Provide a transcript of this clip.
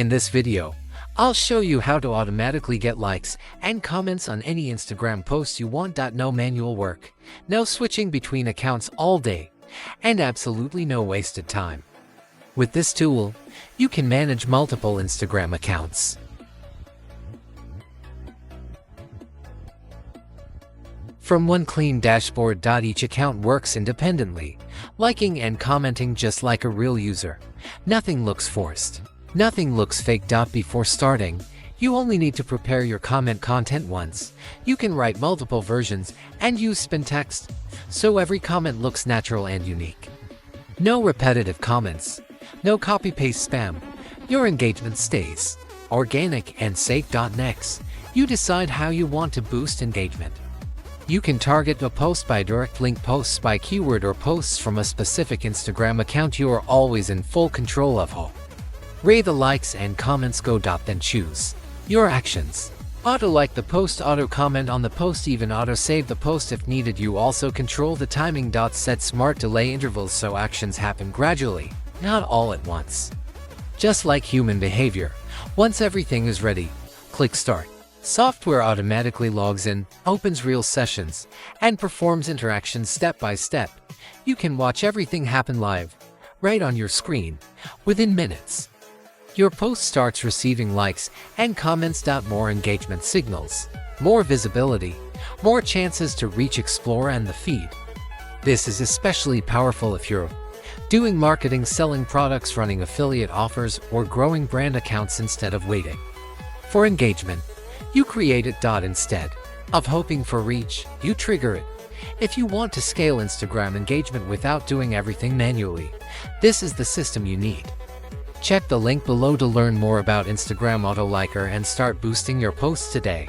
In this video, I'll show you how to automatically get likes and comments on any Instagram post you want. No manual work, no switching between accounts all day, and absolutely no wasted time. With this tool, you can manage multiple Instagram accounts. From one clean dashboard. Each account works independently, liking and commenting just like a real user. Nothing looks forced. Nothing looks fake. Before starting, you only need to prepare your content once. You can write multiple versions and use spin text, so every comment looks natural and unique. No repetitive comments, no copy-paste spam. Your engagement stays organic and safe. Next, you decide how you want to boost engagement. You can target a post by direct link, posts by keyword, or posts from a specific Instagram account. You are always in full control of how rate the likes and comments go. Then choose your actions. Auto like the post, auto comment on the post, even auto save the post if needed. You also control the timing. Set smart delay intervals so actions happen gradually, not all at once. Just like human behavior, once everything is ready, click start. Software automatically logs in, opens real sessions, and performs interactions step by step. You can watch everything happen live, right on your screen, within minutes. Your post starts receiving likes and comments. More engagement signals, more visibility, more chances to reach Explore and the feed. This is especially powerful if you're doing marketing, selling products, running affiliate offers, or growing brand accounts. Instead of waiting for engagement, you create it. Instead of hoping for reach, you trigger it. If you want to scale Instagram engagement without doing everything manually, this is the system you need. Check the link below to learn more about Instagram Auto Liker and start boosting your posts today.